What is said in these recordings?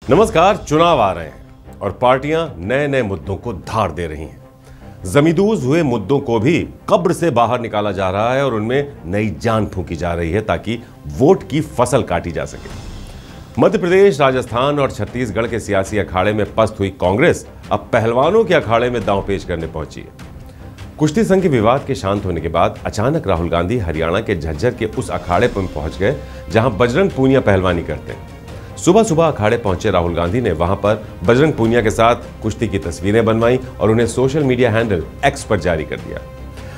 नमस्कार। चुनाव आ रहे हैं और पार्टियां नए नए मुद्दों को धार दे रही हैं। जमींदोज हुए मुद्दों को भी कब्र से बाहर निकाला जा रहा है और उनमें नई जान फूंकी जा रही है ताकि वोट की फसल काटी जा सके। मध्य प्रदेश, राजस्थान और छत्तीसगढ़ के सियासी अखाड़े में पस्त हुई कांग्रेस अब पहलवानों के अखाड़े में दांव पेच करने पहुंची है। कुश्ती संघ के विवाद के शांत होने के बाद अचानक राहुल गांधी हरियाणा के झज्जर के उस अखाड़े पर पहुंच गए जहां बजरंग पूनिया पहलवानी करते हैं। सुबह सुबह अखाड़े पहुंचे राहुल गांधी ने वहां पर बजरंग पूनिया के साथ कुश्ती की तस्वीरें बनवाई और उन्हें सोशल मीडिया हैंडल एक्स पर जारी कर दिया।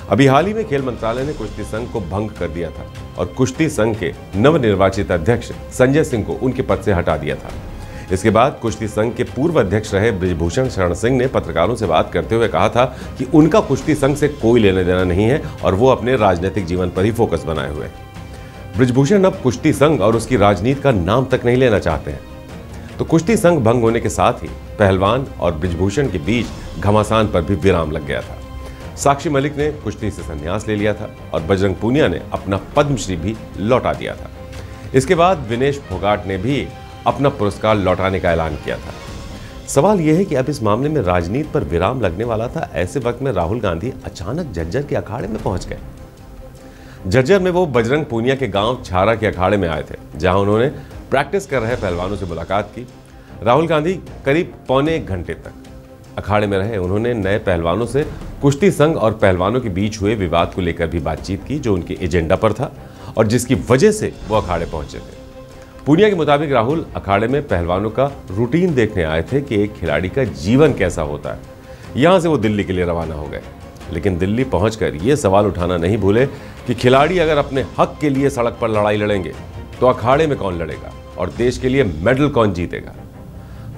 अभी हाल ही में खेल मंत्रालय ने कुश्ती संघ को भंग कर दिया था और कुश्ती संघ के नवनिर्वाचित अध्यक्ष संजय सिंह को उनके पद से हटा दिया था। इसके बाद कुश्ती संघ के पूर्व अध्यक्ष रहे बृजभूषण शरण सिंह ने पत्रकारों से बात करते हुए कहा था कि उनका कुश्ती संघ से कोई लेना देना नहीं है और वो अपने राजनीतिक जीवन पर ही फोकस बनाए हुए हैं। बृजभूषण अब कुश्ती संघ और उसकी राजनीति का नाम तक नहीं लेना चाहते हैं। तो कुश्ती संघ भंग होने के साथ ही पहलवान और बृजभूषण के बीच घमासान पर भी विराम लग गया था। साक्षी मलिक ने कुश्ती से संन्यास ले लिया था और बजरंग पूनिया ने अपना पद्मश्री भी लौटा दिया था। इसके बाद विनेश फोगाट ने भी अपना पुरस्कार लौटाने का ऐलान किया था। सवाल यह है कि अब इस मामले में राजनीति पर विराम लगने वाला था। ऐसे वक्त में राहुल गांधी अचानक झज्जर के अखाड़े में पहुंच गए। झज्जर में वो बजरंग पूनिया के गांव छारा के अखाड़े में आए थे जहां उन्होंने प्रैक्टिस कर रहे पहलवानों से मुलाकात की। राहुल गांधी करीब पौने एक घंटे तक अखाड़े में रहे। उन्होंने नए पहलवानों से कुश्ती संघ और पहलवानों के बीच हुए विवाद को लेकर भी बातचीत की जो उनके एजेंडा पर था और जिसकी वजह से वो अखाड़े पहुंचे थे। पूनिया के मुताबिक राहुल अखाड़े में पहलवानों का रूटीन देखने आए थे कि एक खिलाड़ी का जीवन कैसा होता है। यहां से वो दिल्ली के लिए रवाना हो गए, लेकिन दिल्ली पहुंचकर ये सवाल उठाना नहीं भूले कि खिलाड़ी अगर अपने हक के लिए सड़क पर लड़ाई लड़ेंगे तो अखाड़े में कौन लड़ेगा और देश के लिए मेडल कौन जीतेगा।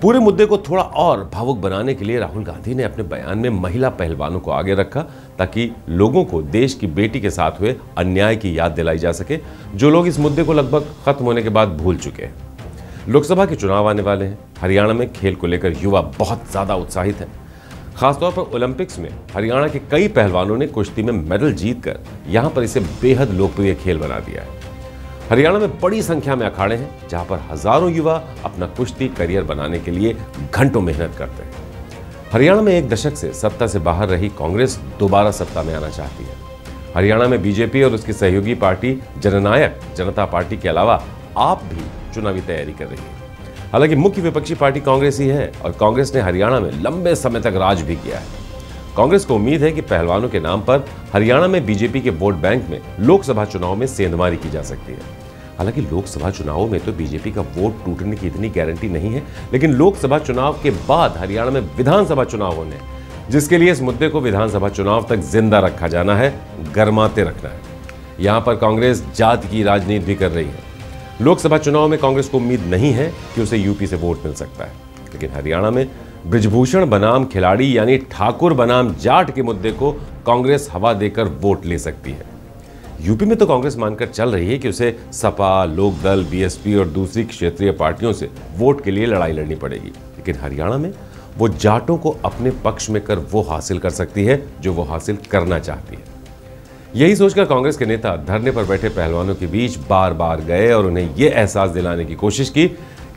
पूरे मुद्दे को थोड़ा और भावुक बनाने के लिए राहुल गांधी ने अपने बयान में महिला पहलवानों को आगे रखा ताकि लोगों को देश की बेटी के साथ हुए अन्याय की याद दिलाई जा सके, जो लोग इस मुद्दे को लगभग खत्म होने के बाद भूल चुके हैं। लोकसभा के चुनाव आने वाले हैं। हरियाणा में खेल को लेकर युवा बहुत ज्यादा उत्साहित है। खासतौर पर ओलंपिक्स में हरियाणा के कई पहलवानों ने कुश्ती में मेडल जीतकर यहां पर इसे बेहद लोकप्रिय खेल बना दिया है। हरियाणा में बड़ी संख्या में अखाड़े हैं जहां पर हजारों युवा अपना कुश्ती करियर बनाने के लिए घंटों मेहनत करते हैं। हरियाणा में एक दशक से सत्ता से बाहर रही कांग्रेस दोबारा सत्ता में आना चाहती है। हरियाणा में बीजेपी और उसकी सहयोगी पार्टी जननायक जनता पार्टी के अलावा आप भी चुनावी तैयारी कर रही है। हालांकि मुख्य विपक्षी पार्टी कांग्रेस ही है और कांग्रेस ने हरियाणा में लंबे समय तक राज भी किया है। कांग्रेस को उम्मीद है कि पहलवानों के नाम पर हरियाणा में बीजेपी के वोट बैंक में लोकसभा चुनाव में सेंधमारी की जा सकती है। हालांकि लोकसभा चुनावों में तो बीजेपी का वोट टूटने की इतनी गारंटी नहीं है, लेकिन लोकसभा चुनाव के बाद हरियाणा में विधानसभा चुनाव होने, जिसके लिए इस मुद्दे को विधानसभा चुनाव तक जिंदा रखा जाना है, गर्माते रखना है। यहां पर कांग्रेस जाति की राजनीति भी कर रही है। लोकसभा चुनाव में कांग्रेस को उम्मीद नहीं है कि उसे यूपी से वोट मिल सकता है, लेकिन हरियाणा में बृजभूषण बनाम खिलाड़ी यानी ठाकुर बनाम जाट के मुद्दे को कांग्रेस हवा देकर वोट ले सकती है। यूपी में तो कांग्रेस मानकर चल रही है कि उसे सपा, लोकदल, बीएसपी और दूसरी क्षेत्रीय पार्टियों से वोट के लिए लड़ाई लड़नी पड़ेगी, लेकिन हरियाणा में वो जाटों को अपने पक्ष में कर वो हासिल कर सकती है जो वो हासिल करना चाहती है। यही सोचकर कांग्रेस के नेता धरने पर बैठे पहलवानों के बीच बार बार गए और उन्हें यह एहसास दिलाने की कोशिश की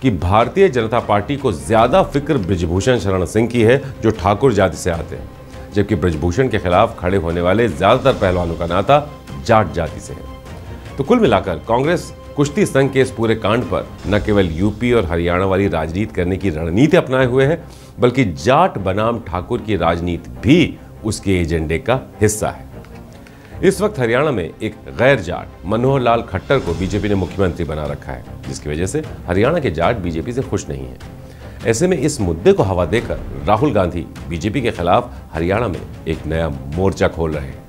कि भारतीय जनता पार्टी को ज्यादा फिक्र बृजभूषण शरण सिंह की है जो ठाकुर जाति से आते हैं, जबकि बृजभूषण के खिलाफ खड़े होने वाले ज्यादातर पहलवानों का नाता जाट जाति से है। तो कुल मिलाकर कांग्रेस कुश्ती संघ के इस पूरे कांड पर न केवल यूपी और हरियाणा वाली राजनीति करने की रणनीति अपनाए हुए है, बल्कि जाट बनाम ठाकुर की राजनीति भी उसके एजेंडे का हिस्सा है। इस वक्त हरियाणा में एक गैर जाट मनोहर लाल खट्टर को बीजेपी ने मुख्यमंत्री बना रखा है, जिसकी वजह से हरियाणा के जाट बीजेपी से खुश नहीं है। ऐसे में इस मुद्दे को हवा देकर राहुल गांधी बीजेपी के खिलाफ हरियाणा में एक नया मोर्चा खोल रहे हैं।